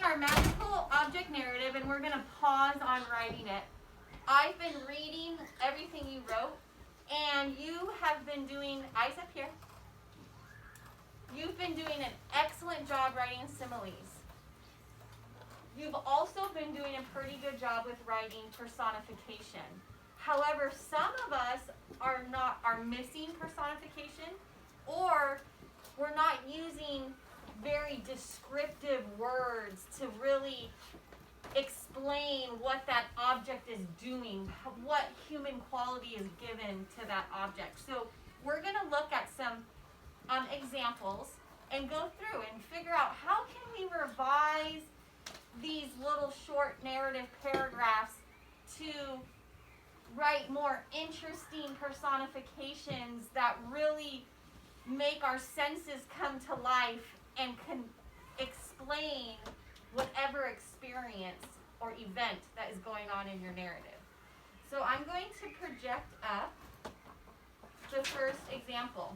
our magical object narrative, and we're going to pause on writing it. I've been reading everything you wrote, and you have been doing, eyes up here, you've been doing an excellent job writing similes. You've also been doing a pretty good job with writing personification. However, some of us are missing personification, or we're not using very descriptive words to really explain what that object is doing, what human quality is given to that object. So we're going to look at some examples and go through and figure out how can we revise these little short narrative paragraphs to write more interesting personifications that really make our senses come to life and can explain whatever experience or event that is going on in your narrative. So I'm going to project up the first example.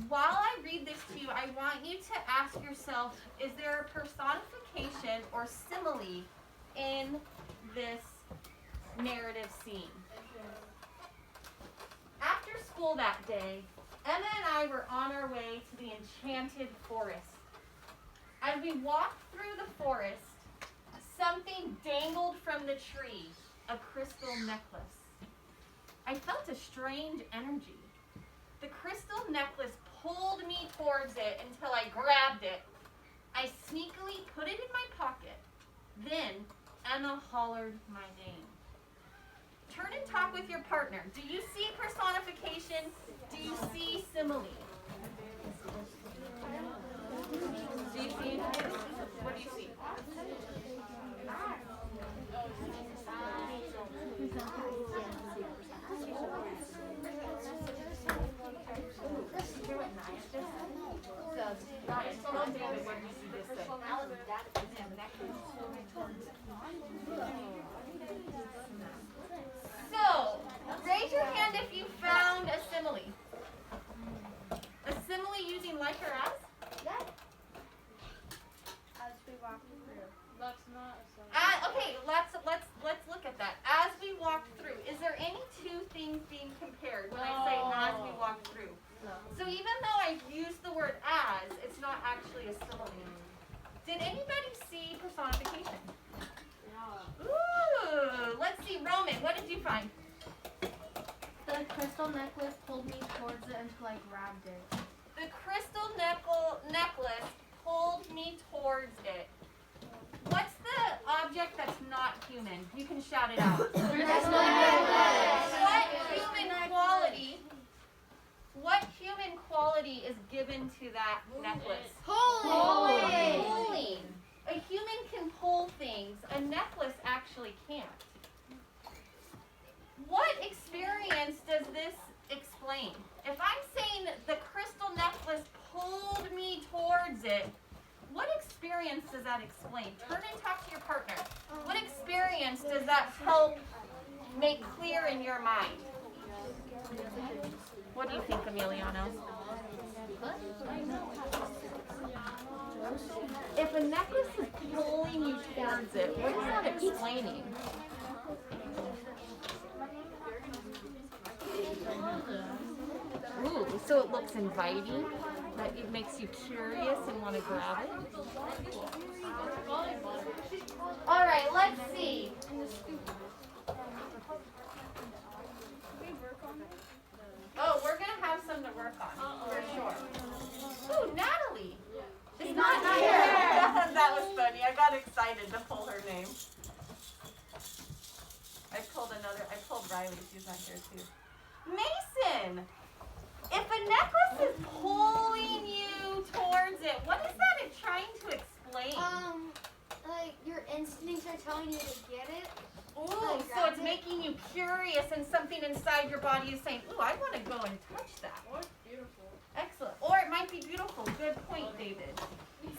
While I read this to you, I want you to ask yourself, is there a personification or simile in this narrative scene? After school that day, Emma and I were on our way to the enchanted forest. As we walked through the forest, something dangled from the tree, a crystal necklace. I felt a strange energy. The crystal necklace pulled me towards it until I grabbed it. I sneakily put it in my pocket. Then Emma hollered my name. Turn and talk with your partner. Do you see personification? Do you see simile? Do you see? What do you see? So, raise your hand if you found a simile. A simile using like or as? Yeah. As we walk through. That's not a simile. Okay, let's look at that. As we walk through, is there any two things being compared when I say as we walk through? No. So even though I used the word as, it's not actually a simile. Did anybody see personification? No. Ooh, let's see, Roman, what did you find? The crystal necklace pulled me towards it until I grabbed it. The crystal necklace pulled me towards it. What's the object that's not human? You can shout it out. What human quality is given to that necklace? Pulling. A human can pull things. A necklace actually can't. What experience does this explain? If I'm saying the crystal necklace pulled me towards it, what experience does that explain? Turn and talk to your partner. What experience does that help make clear in your mind? What do you think, Emiliano? If a necklace is pulling you towards it, what is that explaining? Ooh, so it looks inviting, that it makes you curious and want to grab it. All right, let's see. Oh, we're going to have some to work on, for sure. Ooh, Natalie. It's not here. That was funny. I got excited to pull her name. I pulled Riley. She's not here too. Mason, if a necklace is pulling you towards it, what is that trying to explain? Like your instincts are telling you to get it. Ooh, so it's making you curious and something inside your body is saying, ooh, I want to go and touch that. Or it's beautiful. Excellent. Or it might be beautiful. Good point, David.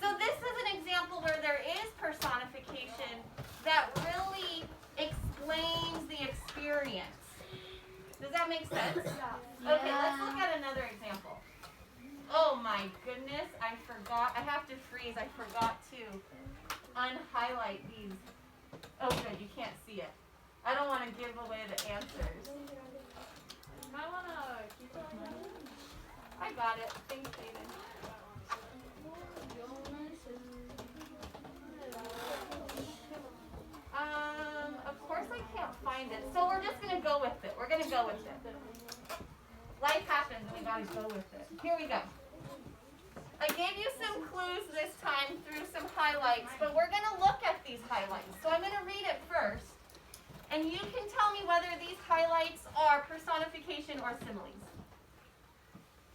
So this is an example where there is personification that really explains the experience. Does that make sense? Yeah. Okay, let's look at another example. Oh my goodness, I forgot. I have to freeze. I forgot to unhighlight these. Oh, good, you can't see it. I don't want to give away the answers. You might want to keep it like that. I got it. Thanks, David. Of course I can't find it. So we're just going to go with it. We're going to go with it. Life happens and we got to go with it. Here we go. I gave you some clues this time through some highlights, but we're going to look at these highlights. So I'm going to read it first, and you can tell me whether these highlights are personification or similes.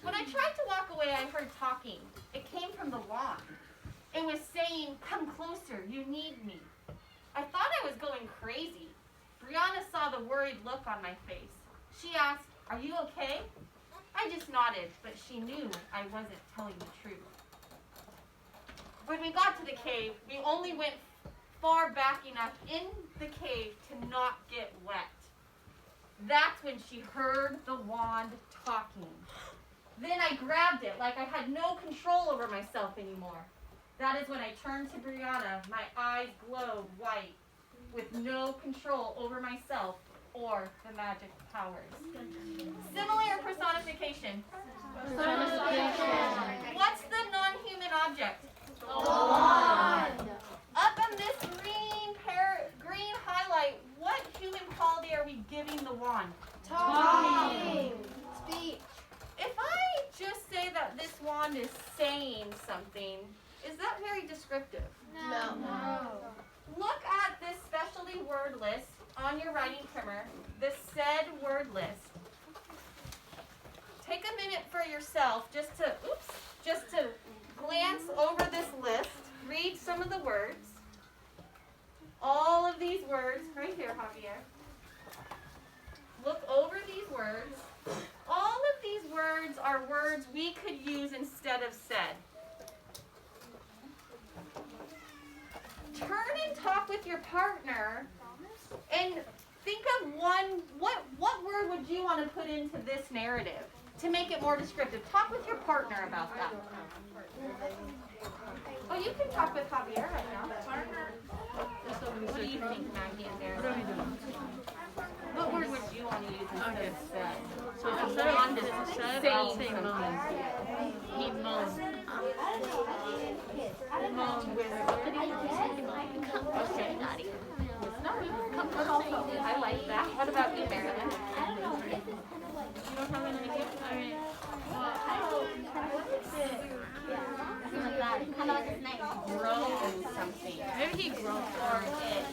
When I tried to walk away, I heard talking. It came from the wand. It was saying, "Come closer, you need me." I thought I was going crazy. Brianna saw the worried look on my face. She asked, "Are you okay?" I just nodded, but she knew I wasn't telling the truth. When we got to the cave, we only went far back enough in the cave to not get wet. That's when she heard the wand talking. Then I grabbed it like I had no control over myself anymore. That is when I turned to Brianna. My eyes glowed white, with no control over myself or the magic powers. Simile or personification? Personification. What's the non-human object? The wand. Up on this green highlight, what human quality are we giving the wand? Talking. Speech. If I just say that this wand is saying something, is that very descriptive? No. Look at this specialty word list on your writing primer, the said word list. Take a minute for yourself just to glance over this list, read some of the words. All of these words, right here, Javier. Look over these words. All of these words are words we could use instead of said. Turn and talk with your partner and think of what word would you want to put into this narrative to make it more descriptive? Talk with your partner about that. Oh, you can talk with Javier right now. What do you think, Maggie and Darren? What word would you want to use instead of said? So instead of said, I'll say moan. He moaned. Moan with Okay. I like that. What about you, Marilyn? You don't have an idea? I mean, Kind of like his name. Groan something. maybe he groaned. Or it.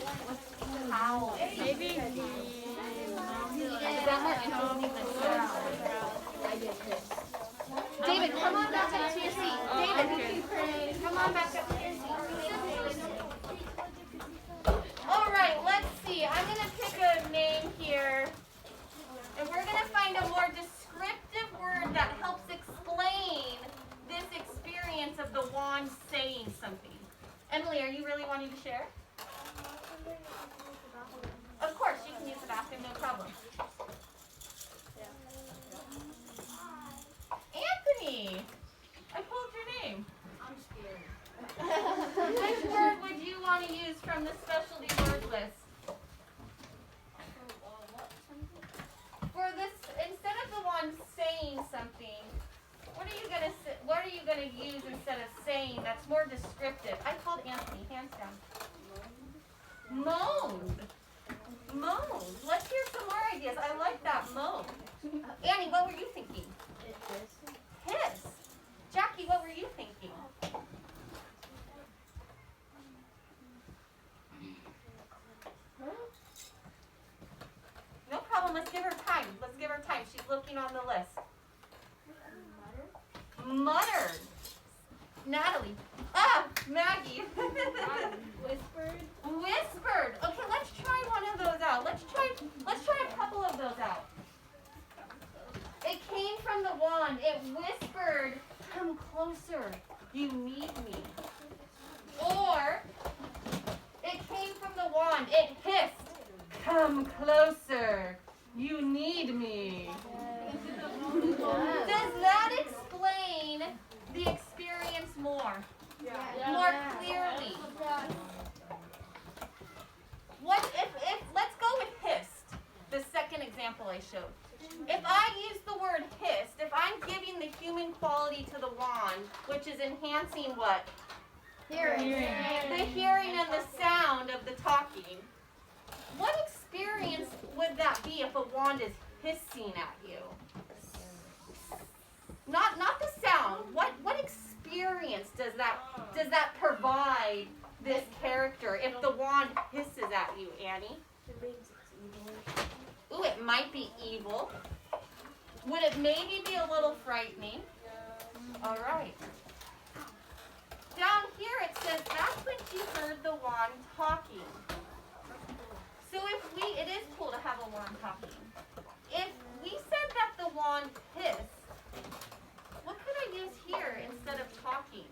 Howl. Maybe he Is that more interesting than sound? David, come on back up to your seat. David, come on back up to your seat. All right, let's see. I'm going to pick a name here. And we're going to find a more descriptive word that helps explain this experience of the wand saying something. Emily, are you really wanting to share? Of course, you can use the bathroom, no problem. Anthony, I pulled your name. I'm scared. Which word would you want to use from the specialty word list? For this, instead of the one saying something, what are you gonna use instead of saying that's more descriptive? I called Anthony, hands down. Moan. Moan. Let's hear some more ideas. I like that moan. Annie, what were you thinking? Hiss. Jackie, what were you thinking? No problem. Let's give her time. Let's give her time. She's looking on the list. Muttered. Natalie. Ah, Maggie. Whispered. Whispered. Okay, let's try one of those out. Let's try a couple of those out. It came from the wand. It whispered, "Come closer. You need me." Or it came from the wand. It hissed, "Come closer. You need me." Does that explain the experience more? Yeah. more clearly. What if let's go with hissed, the second example I showed. If I use the word hissed, if I'm giving the human quality to the wand, which is enhancing what? Hearing. The hearing and the sound of the talking. What experience would that be if a wand is hissing at you? Not the sound. What experience does that provide this character if the wand hisses at you, Annie? It means it's evil. Ooh, it might be evil. Would it maybe be a little frightening? All right. Down here it says that's when she heard the wand talking. So it is cool to have a wand talking. If we said that the wand hissed, what could I use here instead of talking?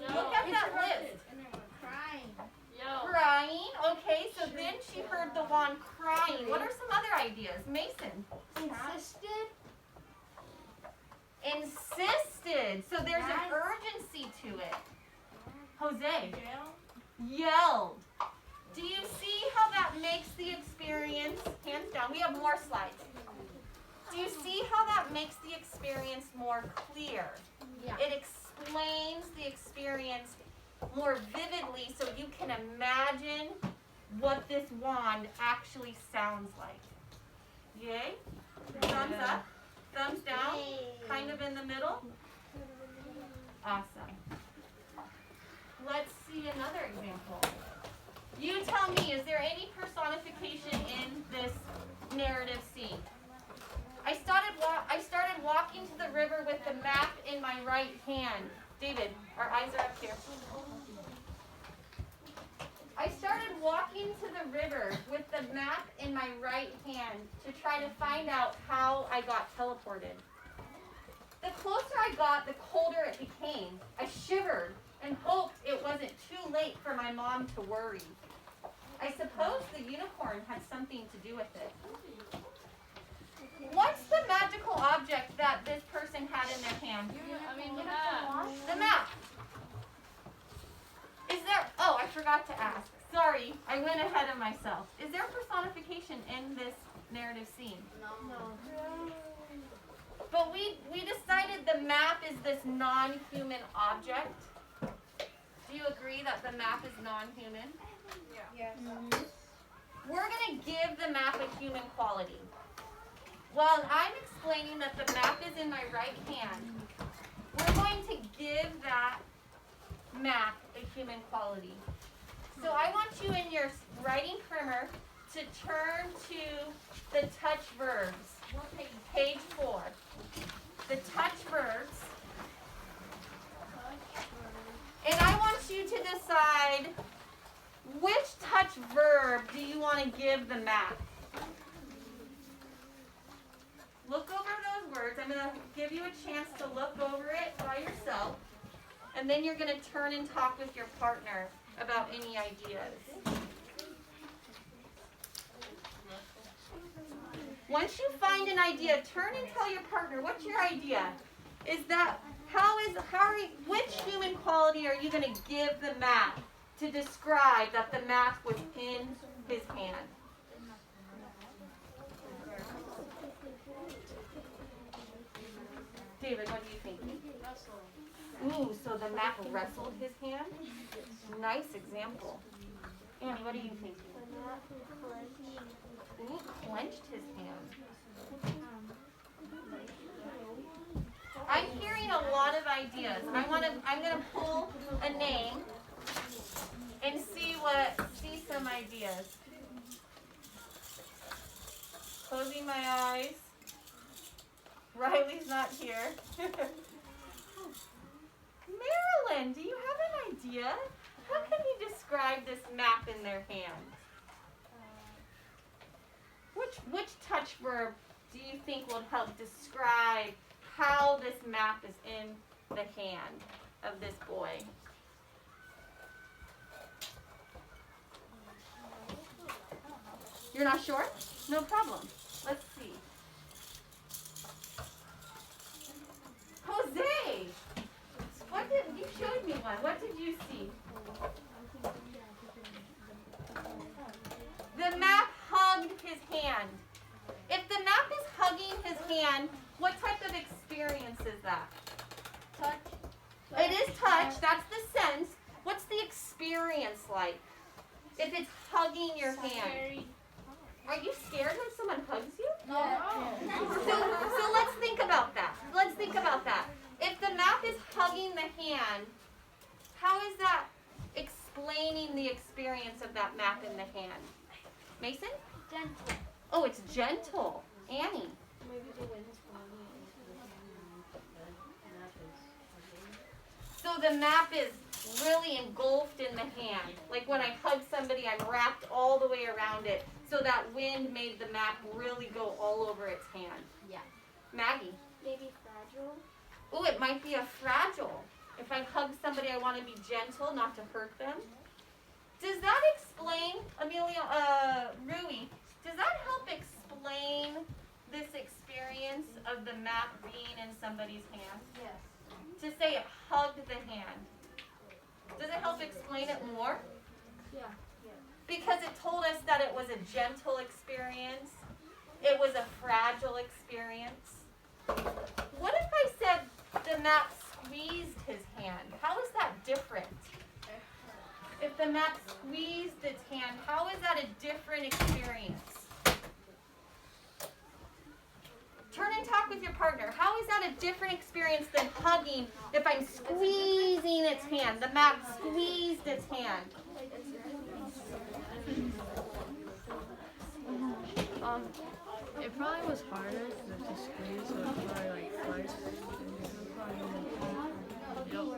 Look at that list. Crying. Crying. Okay, so then she heard the wand crying. What are some other ideas? Mason. Insisted. Insisted. So there's an urgency to it. Jose. Yelled. Do you see how that makes the experience, hands down, we have more slides. Do you see how that makes the experience more clear? Yeah. It explains the experience more vividly so you can imagine what this wand actually sounds like. Yay? Thumbs up? Thumbs down? Kind of in the middle? Awesome. Let's see another example. You tell me, is there any personification in this narrative scene? I started walking to the river with the map in my right hand. David, our eyes are up here. I started walking to the river with the map in my right hand to try to find out how I got teleported. The closer I got, the colder it became. I shivered and hoped it wasn't too late for my mom to worry. I suppose the unicorn had something to do with it. What's the magical object that this person had in their hand? The map. Is there, oh, I forgot to ask. Sorry, I went ahead of myself. Is there personification in this narrative scene? No. But we decided the map is this non-human object. Do you agree that the map is non-human? Yes. We're going to give the map a human quality. While I'm explaining that the map is in my right hand, we're going to give that map a human quality. So I want you in your writing primer to turn to the touch verbs. Page 4. The touch verbs. And I want you to decide which touch verb do you want to give the map. Look over those words. I'm going to give you a chance to look over it by yourself. And then you're going to turn and talk with your partner about any ideas. Once you find an idea, turn and tell your partner, what's your idea? Is that, which human quality are you going to give the map to describe that the map was in his hand? David, what do you think? Ooh, so the map wrestled his hand? Nice example. Annie, what do you think? Ooh, clenched his hand. I'm hearing a lot of ideas. I'm gonna pull a name and see some ideas. Closing my eyes. Riley's not here. Marilyn, do you have an idea? How can you describe this map in their hand? Which touch verb do you think will help describe how this map is in the hand of this boy? You're not sure? No problem. Let's see. Jose! You showed one. What did you see? The map hugged his hand. If the map is hugging his hand, what type of experience is that? Touch. It is touch, that's the sense. What's the experience like? If it's hugging your hand. Are you scared when someone hugs you? So let's think about that. Let's think about that. If the map is hugging the hand, how is that explaining the experience of that map in the hand? Mason? Gentle. Oh, it's gentle. Annie? Maybe the wind's blowing. So the map is really engulfed in the hand. Like when I hug somebody, I'm wrapped all the way around it. So that wind made the map really go all over its hand. Yeah. Maggie? Maybe fragile. Oh, it might be a fragile. If I hug somebody, I want to be gentle, not to hurt them. Does that explain, Rui, does that help explain this experience of the map being in somebody's hand? Yes. To say it hugged the hand. Does it help explain it more? Yeah. Because it told us that it was a gentle experience. It was a fragile experience. What if I said the map squeezed his hand? How is that different? If the map squeezed its hand, how is that a different experience? Turn and talk with your partner. How is that a different experience than hugging if I'm squeezing its hand? The map squeezed its hand. It probably was harder to squeeze, so it's probably like twice.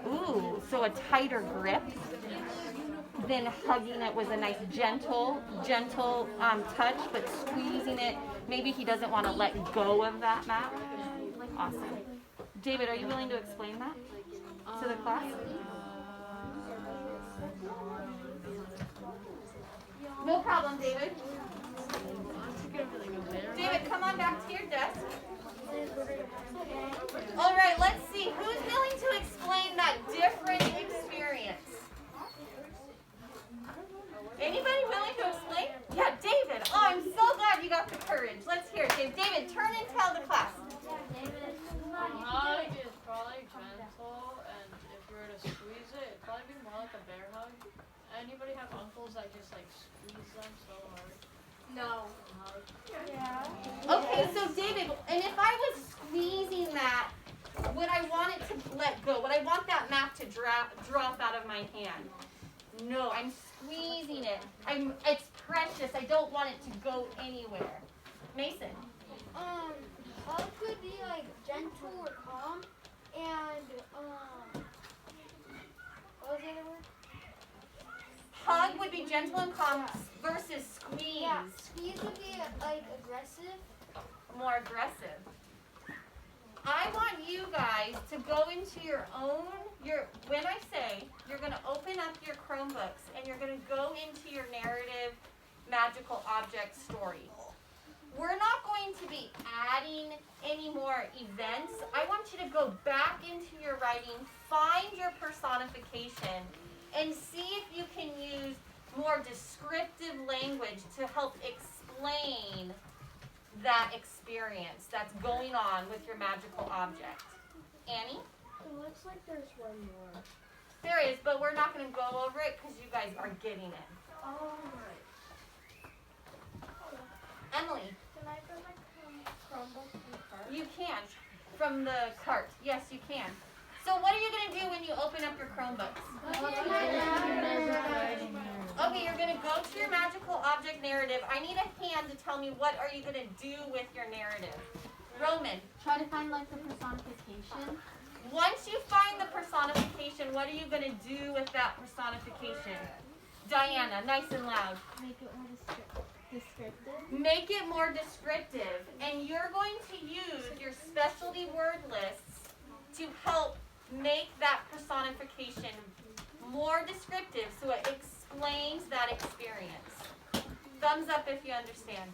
Ooh, so a tighter grip than hugging it was a nice gentle touch, but squeezing it, maybe he doesn't want to let go of that map. Awesome. David, are you willing to explain that to the class? No problem, David. David, come on back to your desk. All right, let's see. Who's willing to explain that different experience? Anybody willing to explain? Yeah, David. Oh, I'm so glad you got the courage. Let's hear it, David. David, turn and tell the class. Hug is probably gentle, and if you were to squeeze it, it'd probably be more like a bear hug. Anybody have uncles that just like squeeze them so hard? No. Okay, so David, and if I was squeezing that, would I want it to let go? Would I want that map to drop out of my hand? No, I'm squeezing it. It's precious. I don't want it to go anywhere. Mason. Hug could be like gentle or calm, and what was the other word? Hug would be gentle and calm versus squeeze. Yeah, squeeze would be like aggressive. More aggressive. I want you guys to go into your own, when I say, you're going to open up your Chromebooks and you're going to go into your narrative magical object story. We're not going to be adding any more events. I want you to go back into your writing, find your personification, and see if you can use more descriptive language to help explain that experience that's going on with your magical object. Annie? It looks like there's one more. There is, but we're not going to go over it because you guys are getting it. Alright. Emily, Can I go my Chromebook in the car? you can. From the cart. Yes, you can. So what are you going to do when you open up your Chromebooks? Okay, you're going to go to your magical object narrative. I need a hand to tell me what are you going to do with your narrative. Roman. Try to find like the personification. Once you find the personification, what are you going to do with that personification? Diana, nice and loud. Make it more descriptive. Make it more descriptive. And you're going to use your specialty word lists to help make that personification more descriptive so it explains that experience. Thumbs up if you understand.